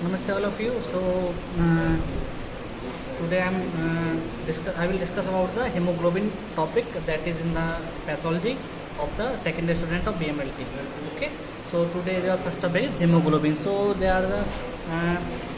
Namaste all of you. Today I will discuss about the hemoglobin topic that is in the pathology of the secondary student of BMLT. Okay. So today the first topic is hemoglobin. So they are the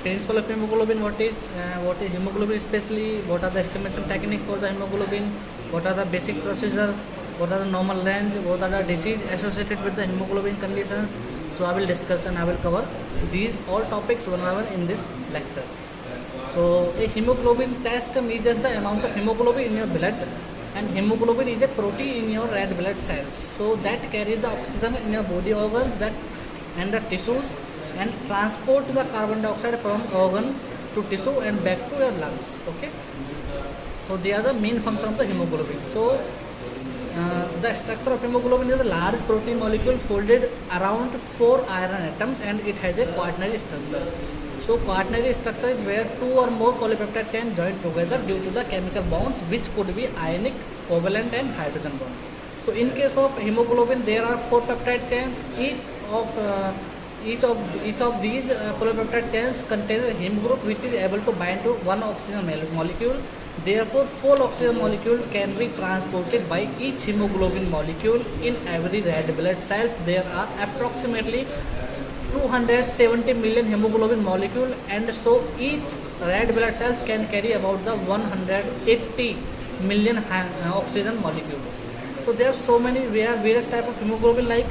principle of hemoglobin. What is hemoglobin especially? What are the estimation technique for the hemoglobin? What are the basic procedures? What are the normal range? What are the disease associated with the hemoglobin conditions? So I will discuss and I will cover these all topics one by one in this lecture. So a hemoglobin test measures the amount of hemoglobin in your blood, and hemoglobin is a protein in your red blood cells. So that carries the oxygen in your body organs and the tissues and transport the carbon dioxide from organ to tissue and back to your lungs. Okay. So they are the main function of the hemoglobin. So the structure of hemoglobin is a large protein molecule folded around 4 iron atoms, and it has a quaternary structure. So quaternary structure is where 2 or more polypeptide chains join together due to the chemical bonds, which could be ionic, covalent and hydrogen bond. So in case of hemoglobin, there are 4 peptide chains. Each of these polypeptide chains contain a heme group which is able to bind to one oxygen molecule. Therefore, 4 oxygen molecule can be transported by each hemoglobin molecule. In every red blood cells, there are approximately 270 million hemoglobin molecule, and so each red blood cells can carry about the 180 million oxygen molecule. So there are so many various type of hemoglobin, like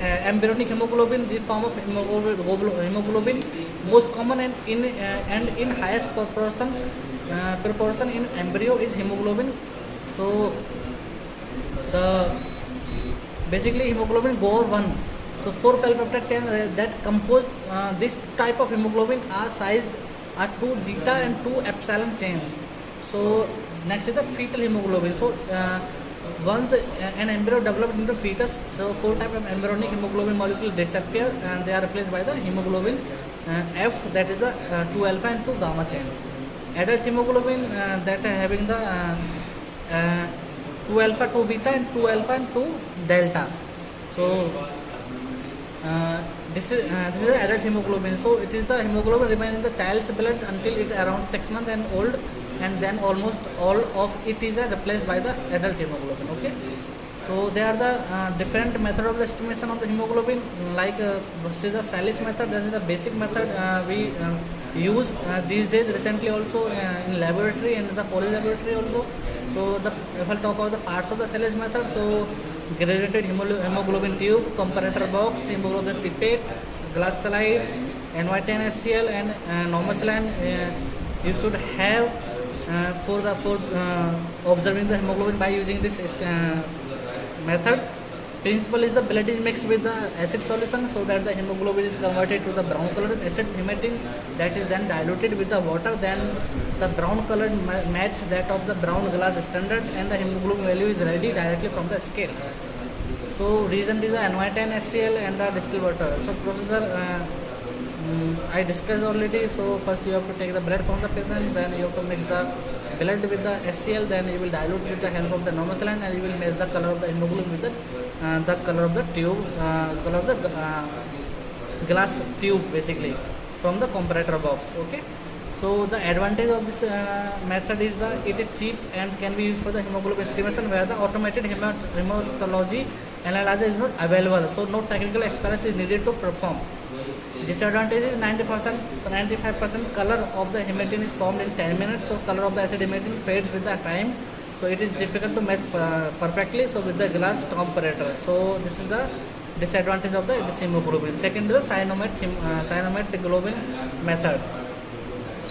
embryonic hemoglobin, the form of hemoglobin most common and in highest proportion in embryo is hemoglobin. So the basically hemoglobin GOR1. So 4 polypeptide chains that compose this type of hemoglobin are sized are 2 zeta and 2 epsilon chains. So next is the fetal hemoglobin. So once an embryo develops into fetus, so 4 types of embryonic hemoglobin molecules disappear and they are replaced by the hemoglobin F, that is the 2 alpha and 2 gamma chain. Adult hemoglobin that are having the 2 alpha, 2 beta and 2 alpha and 2 delta. So this is adult hemoglobin. So it is the hemoglobin remain in the child's blood until it around 6 months and old, and then almost all of it is replaced by the adult hemoglobin. Okay. So there are the different method of the estimation of the hemoglobin, like this is the Salis method. That is the basic method we use these days, recently also in laboratory and in the college laboratory also. So if I talk about the parts of the Salis method, so graduated hemoglobin tube, comparator box, hemoglobin pipette, glass slides, NY10HCl and normal saline you should have for observing the hemoglobin by using this method. Principle is the blood is mixed with the acid solution so that the hemoglobin is converted to the brown colored acid hematine, that is then diluted with the water. Then the brown colored matches that of the brown glass standard, and the hemoglobin value is ready directly from the scale. So reason is the NY10HCl and the distilled water. So procedure I discussed already. So first you have to take the blood from the patient, then you have to mix the blood with the HCl, then you will dilute with the help of the normal saline, and you will measure the color of the hemoglobin with the color of the tube, color of the glass tube basically from the comparator box. Okay. So the advantage of this method is that it is cheap and can be used for the hemoglobin estimation where the automated hematology analyzer is not available. So no technical experience is needed to perform. Disadvantage is 95% color of the hematine is formed in 10 minutes. So color of the acid hematine fades with the time. So it is difficult to match perfectly. So with the glass comparator. So this is the disadvantage of this hemoglobin. Second is the cyanomet globin method.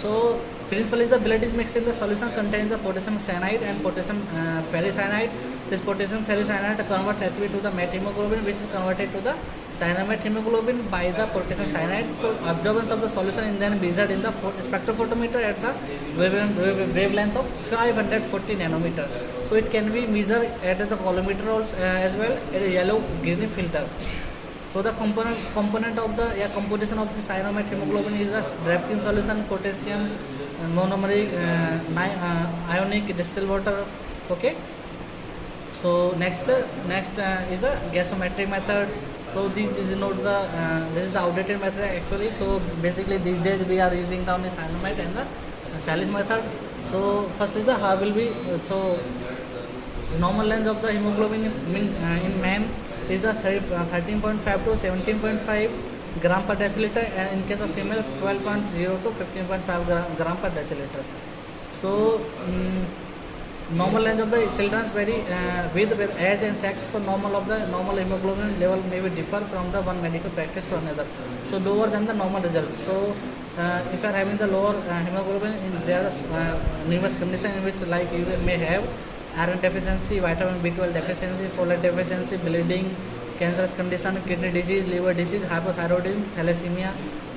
So principle is the blood is mixed in the solution containing the potassium cyanide and potassium ferricyanide. This potassium ferricyanide converts Hb to the met hemoglobin, which is converted to the cyanomet hemoglobin by the potassium cyanide. So absorbance of the solution is then measured in the spectrophotometer at the wavelength of 540 nanometer. So it can be measured at the colorimeter also, as well at a yellow green filter. So the component of the composition of the cyanomet hemoglobin is a Drapkin solution, potassium monomeric, ionic distilled water. Okay. So next is the gasometric method. So this is not the this is the outdated method actually. So basically these days we are using the only cyanamide and the Salis method. So first is the how will be so normal length of the hemoglobin in man is the 13.5 to 17.5 gram per deciliter, and in case of female 12.0 to 15.5 gram per deciliter. So normal length of the children's vary with age and sex. So normal hemoglobin level may be differ from the one medical practice to another. So lower than the normal result. So if you are having the lower hemoglobin, there are numerous conditions in which like you may have iron deficiency, vitamin B12 deficiency, folate deficiency, bleeding, cancerous condition, kidney disease, liver disease, hypothyroidism, thalassemia,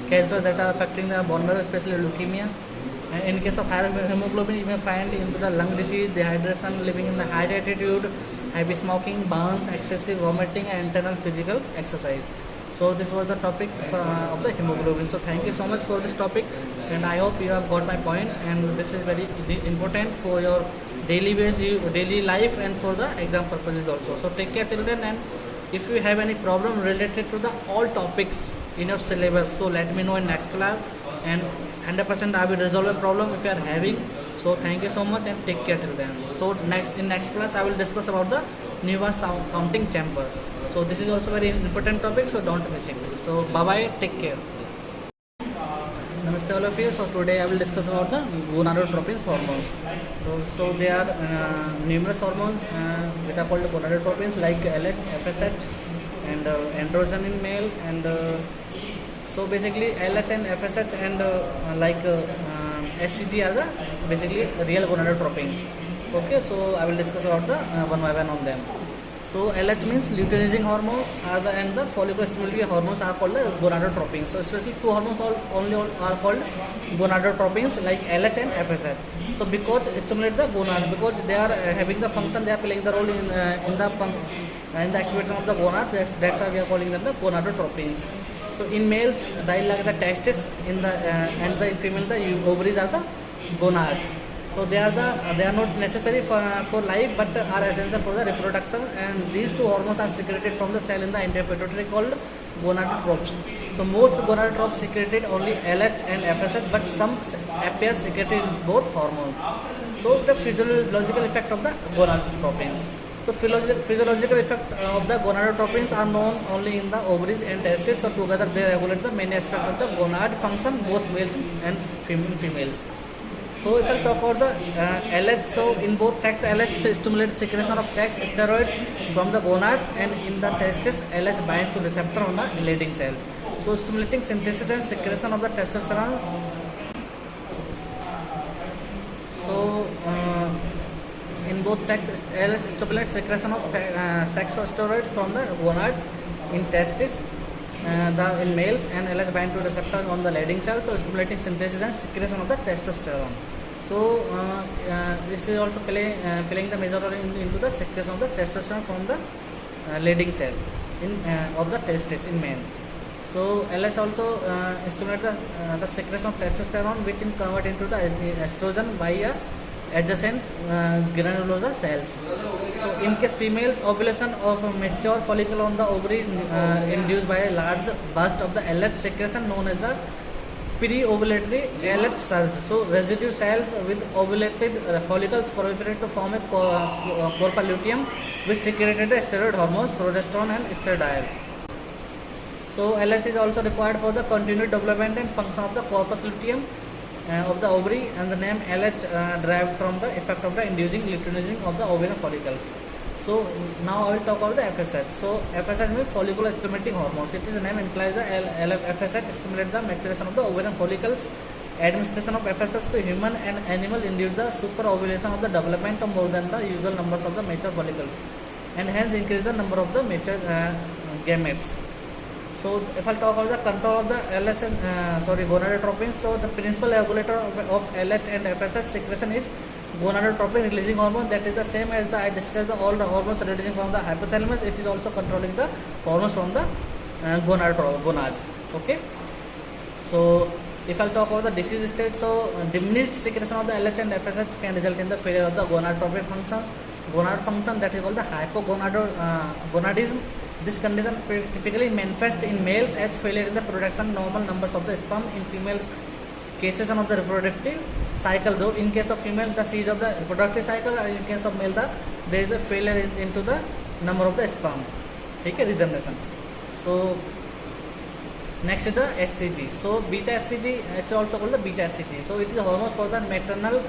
cancer that are affecting the bone marrow, especially leukemia. And in case of higher hemoglobin, you may find into the lung disease, dehydration, living in the high altitude, heavy smoking, burns, excessive vomiting, and internal physical exercise. So this was the topic of the hemoglobin. So thank you so much for this topic, and I hope you have got my point. And this is very important for your daily life and for the exam purposes also. So take care till then, and if you have any problem related to the all topics in your syllabus, so let me know in next class, and 100% I will resolve a problem if you are having. So thank you so much and take care till then. So next class I will discuss about the Neuville counting chamber. So this is also very important topic, so don't miss it. So bye bye, take care. Namaste all of you. So today I will discuss about the gonadotropins hormones. So there are numerous hormones which are called gonadotropins like LH, FSH, and androgen in male, and so basically LH and FSH and SCG are the basically real gonadotropins. Okay, so I will discuss about the one by one on them. So LH means luteinizing hormones and the follicle stimulating hormones are called the gonadotropins. So especially two hormones are called gonadotropins like LH and FSH. So because stimulate the gonads, because they are having the function, they are playing the role in the activation of the gonads. That's why we are calling them the gonadotropins. So in males, they like the testes, in the in female the ovaries are the gonads. So they are not necessary for life, but are essential for the reproduction. And these two hormones are secreted from the cell in the anterior pituitary called gonadotropes. So most gonadotropes secreted only LH and FSH, but some appear secreted in both hormones. So the physiological effect of the gonadotropins. So physiological effect of the gonadotropins are known only in the ovaries and testes. So together they regulate the many aspects of the gonad function, both males and females. So if I talk about the LH, so in both sex, LH stimulates secretion of sex steroids from the gonads, and in the testes, LH binds to receptor on the Leydig cells. So stimulating synthesis and secretion of the testosterone. So in both sex, LH stimulates secretion of sex steroids from the gonads in testes. In males, and LH bind to receptors on the Leydig cells, so stimulating synthesis and secretion of the testosterone. So this is also playing the major role into the secretion of the testosterone from the Leydig cell of the testis in men. So LH also stimulates the secretion of testosterone, which in convert into the estrogen by adjacent granulosa cells. So in case females, ovulation of a mature follicle on the ovaries induced by a large burst of the LH secretion known as the pre-ovulatory LH surge. So residue cells with ovulated follicles proliferate to form a corpus luteum, which secreted the steroid hormones, progesterone and estradiol. So LH is also required for the continued development and function of the corpus luteum of the ovary, and the name LH derived from the effect of the inducing luteinizing of the ovarian follicles. So now I will talk about the FSH. So FSH means follicular stimulating hormones. It is the name implies the FSH stimulates the maturation of the ovarian follicles. Administration of FSH to human and animal induce the superovulation of the development of more than the usual numbers of the mature follicles, and hence increase the number of the mature gametes. So if I talk about the control of the LH and gonadotropins, so the principal regulator of LH and FSH secretion is gonadotropin releasing hormone. That is the same as I discussed all the hormones releasing from the hypothalamus. It is also controlling the hormones from the gonads. Okay. So if I talk about the disease state, so diminished secretion of the LH and FSH can result in the failure of the gonadotropin functions, gonad function, that is called the hypogonadism. This condition typically manifests in males as failure in the production normal numbers of the sperm. In female cases of the reproductive cycle, though in case of female the siege of the reproductive cycle, and in case of male there is a failure into the number of the sperm. Okay, regeneration. So next is the SCG. So beta SCG, it's also called the beta SCG. So it is a hormone for the maternal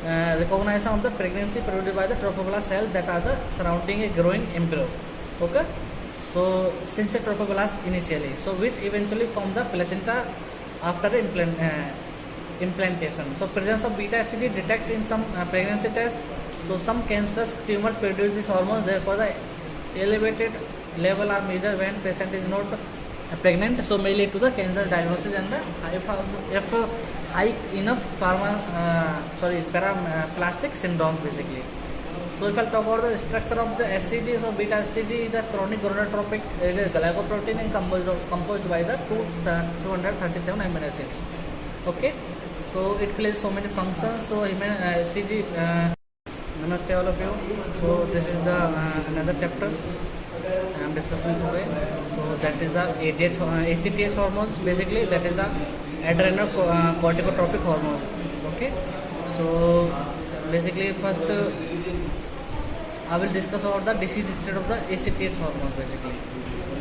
recognition of the pregnancy produced by the trophoblast cells that are the surrounding a growing embryo. Okay, so since a trophoblast initially, so which eventually form the placenta after implantation. So presence of beta SCG detect in some pregnancy test. So some cancerous tumors produce this hormone. Therefore, the elevated level are measured when patient is not pregnant. So may lead to the cancer diagnosis and the if high enough paraplastic syndromes basically. So if I talk about the structure of the SCG, so beta SCG is the chronic gonadotropic glycoprotein and composed by the 237 amino acids. Okay, so it plays so many functions. So SCG, namaste all of you. So this is the another chapter I am discussing today. So that is the ACTH hormones. Basically that is the adrenocorticotropic hormone. Okay, so basically first I will discuss about the disease state of the ACTH hormones basically.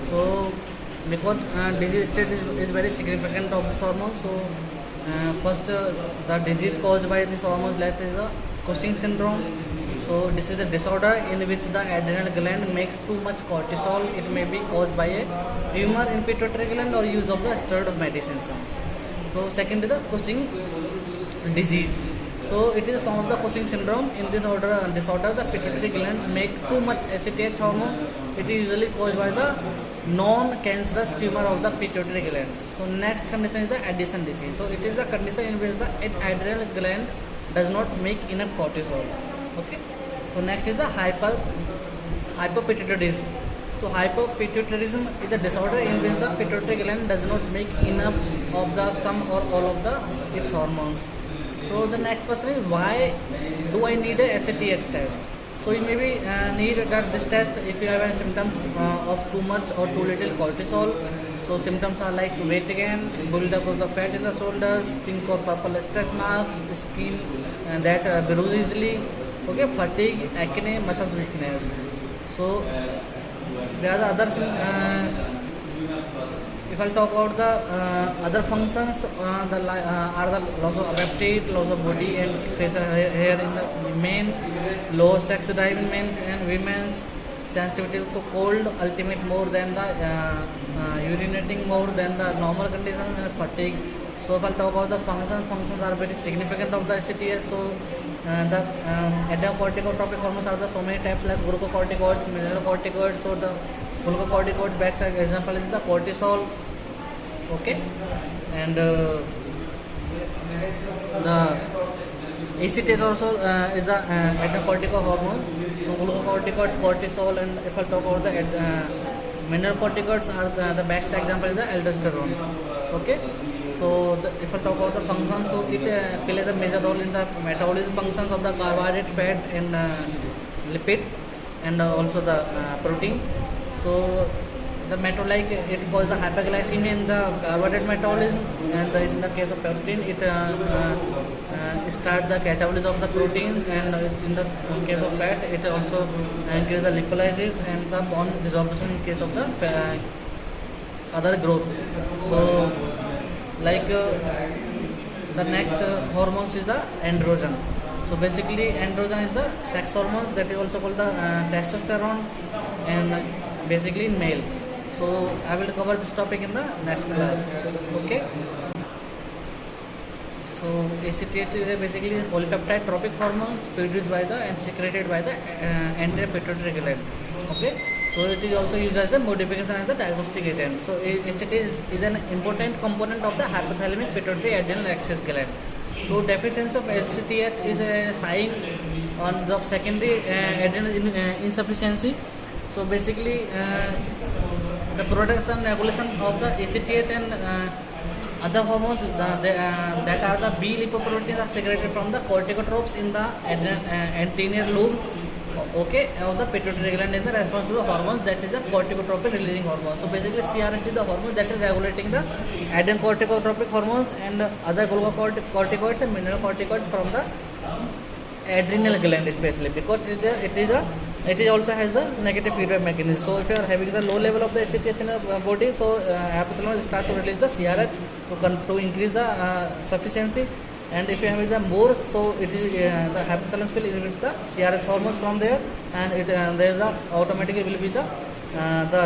So because disease state is very significant of this hormone. So first the disease caused by this hormone like is the Cushing syndrome. So this is a disorder in which the adrenal gland makes too much cortisol. It may be caused by a tumor in pituitary gland or use of the steroid medicines. So second is the Cushing disease. So it is a form of the Cushing syndrome. In this disorder, the pituitary glands make too much ACTH hormones. It is usually caused by the non-cancerous tumor of the pituitary gland. So next condition is the Addison disease. So it is the condition in which the adrenal gland does not make enough cortisol. Okay. So next is the hypopituitarism. So hypopituitarism is a disorder in which the pituitary gland does not make enough of the some or all of its hormones. So the next question is, why do I need a SATH test? So you maybe need this test if you have any symptoms of too much or too little cortisol. So symptoms are like weight gain, build-up of the fat in the shoulders, pink or purple stretch marks, skin that bruise easily, okay, fatigue, acne, muscles weakness. So there are the others. If I talk about the other functions, are the loss of appetite, loss of body and facial hair in the men, low sex drive in men and women, sensitivity to cold, ultimate more than the urinating more than the normal conditions, and fatigue. So if I talk about the functions are very significant of the SCTS. So the adrenocorticotropic hormones are the so many types like glucocorticoids, mineralocorticoids. So the glucocorticoids back side example is the cortisol. Okay, and the ACTH also is the adrenocortical hormone. So glucocorticoids, cortisol, and if I talk about the mineralocorticoids are the best example is the aldosterone. Okay, so if I talk about the functions, so it plays a major role in the metabolism functions of the carbohydrate, fat, and lipid, and also the protein. So the metabolic, it causes the hyperglycemia in the carbohydrate metabolism, and in the case of protein, it starts the catabolism of the protein, and in the case of fat, it also increases the lipolysis and the bone resorption in case of the other growth. So like the next hormones is the androgen. So basically androgen is the sex hormone that is also called the testosterone, and basically in male. So I will cover this topic in the next class. Okay. So ACTH is basically a polypeptide tropic hormones produced by the and secreted by the anterior pituitary gland. Okay. So it is also used as the modification as the diagnostic agent. So ACTH is an important component of the hypothalamic pituitary adrenal axis gland. So deficiency of ACTH is a sign on the secondary adrenal insufficiency. So basically the production regulation of the ACTH and other hormones that are the B lipoproteins are secreted from the corticotropes in the anterior lobe, okay, of the pituitary gland in the response to the hormones, that is the corticotropin releasing hormone. So basically CRH is the hormone that is regulating the adrenocorticotropic hormones and other glucocorticoids and mineralocorticoids from the adrenal gland especially, because it is also has a negative feedback mechanism. So if you are having the low level of the ACTH in your body, so hypothalamus start to release the CRH to increase the sufficiency. And if you have the more, so it is the hypothalamus will inhibit the CRH hormones from there, and it there the automatically will be the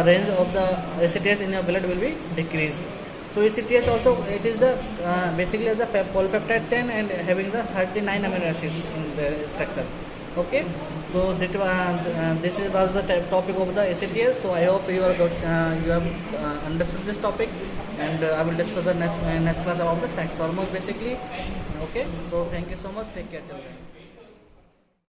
range of the ACTH in your blood will be decreased. So ACTH also, it is the basically the polypeptide chain and having the 39 amino acids in the structure. Okay, so this is about the topic of the ACTH. So I hope you have understood this topic, and I will discuss the next class about the sex hormones basically. Okay, so thank you so much. Take care till then.